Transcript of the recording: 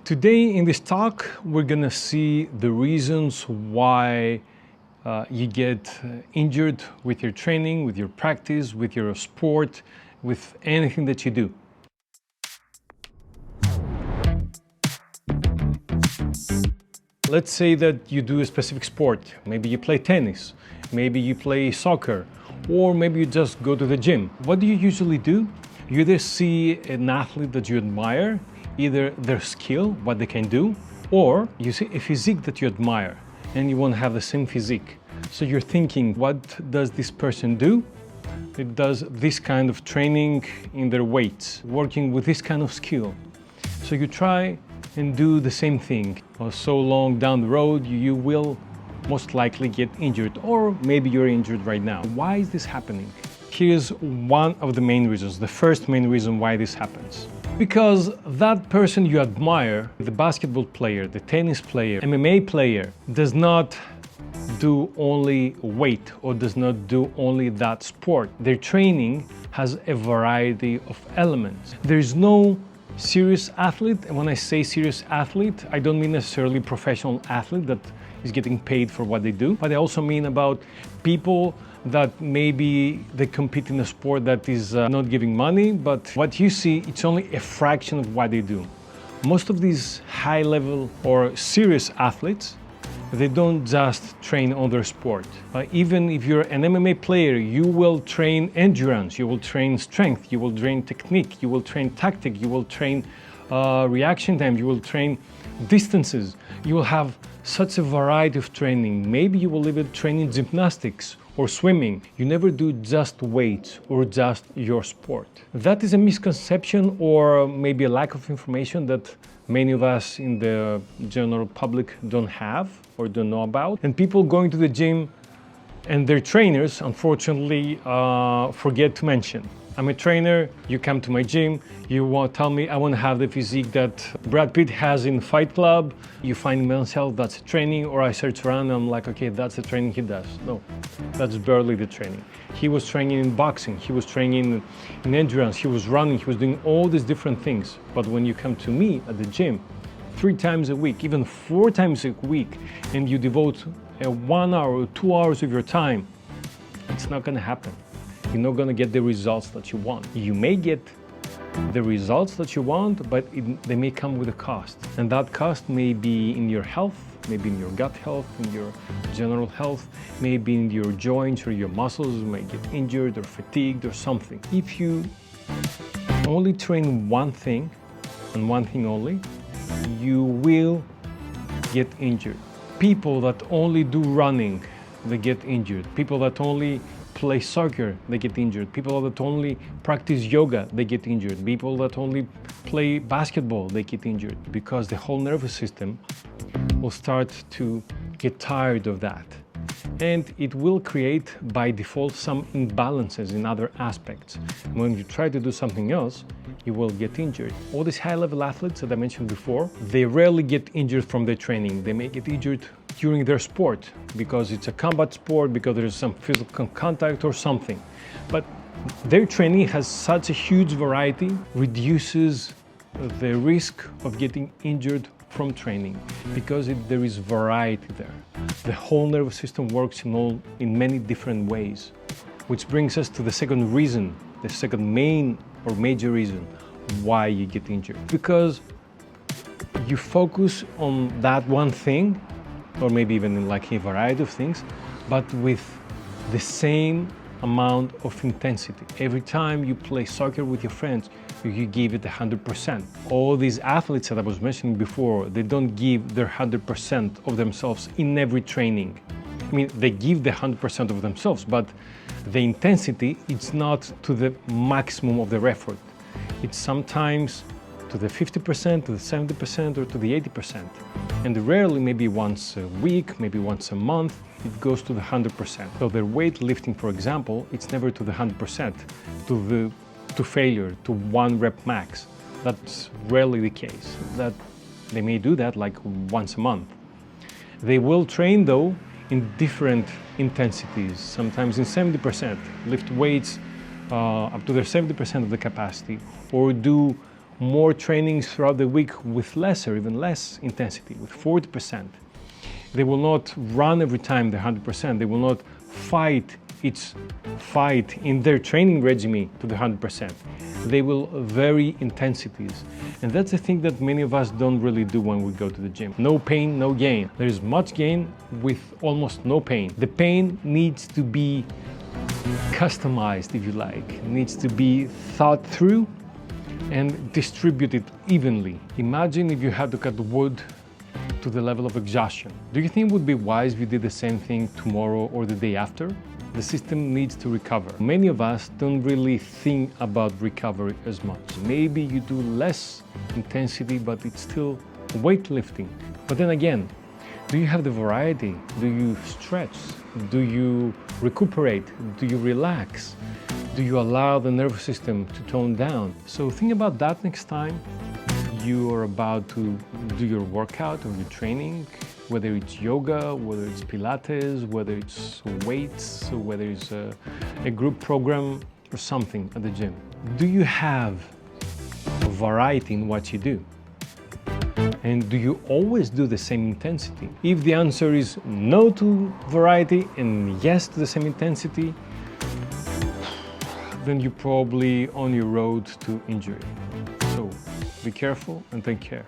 Today in this talk, we're gonna see the reasons why you get injured with your training, with your practice, with your sport, with anything that you do. Let's say that you do a specific sport. Maybe you play tennis, maybe you play soccer, or maybe you just go to the gym. What do you usually do? You either see an athlete that you admire, either their skill, what they can do, or you see a physique that you admire and you want to have the same physique. So you're thinking, what does this person do? It does this kind of training in their weights, working with this kind of skill. So you try and do the same thing. So long down the road, you will most likely get injured, or maybe you're injured right now. Why is this happening? Here's one of the main reasons, the first main reason why this happens. Because that person you admire, the basketball player, the tennis player, MMA player, does not do only weight or does not do only that sport. Their training has a variety of elements. There is no serious athlete, and when I say serious athlete, I don't mean necessarily professional athlete that is getting paid for what they do, but I also mean about people that maybe they compete in a sport that is not giving money, but what you see, it's only a fraction of what they do. Most of these high-level or serious athletes, they don't just train on their sport. Even if you're an MMA player, you will train endurance, you will train strength, you will train technique, you will train tactic, you will train reaction time, you will train distances. You will have such a variety of training. Maybe you will even train in gymnastics or swimming. You never do just weights or just your sport. That is a misconception or maybe a lack of information that many of us in the general public don't have or don't know about. And people going to the gym and their trainers, unfortunately, forget to mention. I'm a trainer, you come to my gym, you want to tell me I want to have the physique that Brad Pitt has in Fight Club. You find Men's Health, that's a training, or I search around and I'm like, okay, that's the training he does. No, that's barely the training. He was training in boxing, he was training in endurance, he was running, he was doing all these different things. But when you come to me at the gym, 3 times a week, even 4 times a week, and you devote 1 hour or 2 hours of your time, it's not going to happen. You're not going to get the results that you want. You may get the results that you want, but they may come with a cost. And that cost may be in your health, maybe in your gut health, in your general health, maybe in your joints or your muscles may get injured or fatigued or something. If you only train one thing and one thing only, you will get injured. People that only do running, they get injured. People that only play soccer, they get injured. People that only practice yoga, they get injured. People that only play basketball, they get injured because the whole nervous system will start to get tired of that. And it will create by default some imbalances in other aspects. When you try to do something else, you will get injured. All these high-level athletes that I mentioned before, they rarely get injured from their training. They may get injured during their sport because it's a combat sport, because there is some physical contact or something. But their training has such a huge variety, reduces the risk of getting injured from training because there is variety there. The whole nervous system works in many different ways, which brings us to the second reason, the second main or major reason why you get injured. Because you focus on that one thing, or maybe even in like a variety of things, but with the same amount of intensity. Every time you play soccer with your friends, you give it 100%. All these athletes that I was mentioning before, they don't give their 100% of themselves in every training. I mean, they give the 100% of themselves, but the intensity, it's not to the maximum of their effort. It's sometimes to the 50%, to the 70%, or to the 80%. And rarely, maybe once a week, maybe once a month, it goes to the 100%. So their weightlifting, for example, it's never to the 100%, to failure, to 1 rep max. That's rarely the case. That they may do that like once a month. They will train though in different intensities, sometimes in 70%, lift weights up to their 70% of the capacity, or do more trainings throughout the week with lesser, even less intensity, with 40%. They will not run every time the 100%. They will not fight each fight in their training regime to the 100%. They will vary intensities. And that's the thing that many of us don't really do when we go to the gym. No pain, no gain. There is much gain with almost no pain. The pain needs to be customized, if you like. It needs to be thought through and distributed evenly. Imagine if you had to cut wood to the level of exhaustion. Do you think it would be wise if you did the same thing tomorrow or the day after? The system needs to recover. Many of us don't really think about recovery as much. Maybe you do less intensity, but it's still weightlifting. But then again, do you have the variety? Do you stretch? Do you recuperate? Do you relax? Do you allow the nervous system to tone down? So think about that next time you are about to do your workout or your training, whether it's yoga, whether it's Pilates, whether it's weights, or whether it's a group program or something at the gym. Do you have a variety in what you do? And do you always do the same intensity? If the answer is no to variety and yes to the same intensity, then you're probably on your road to injury. So be careful and take care.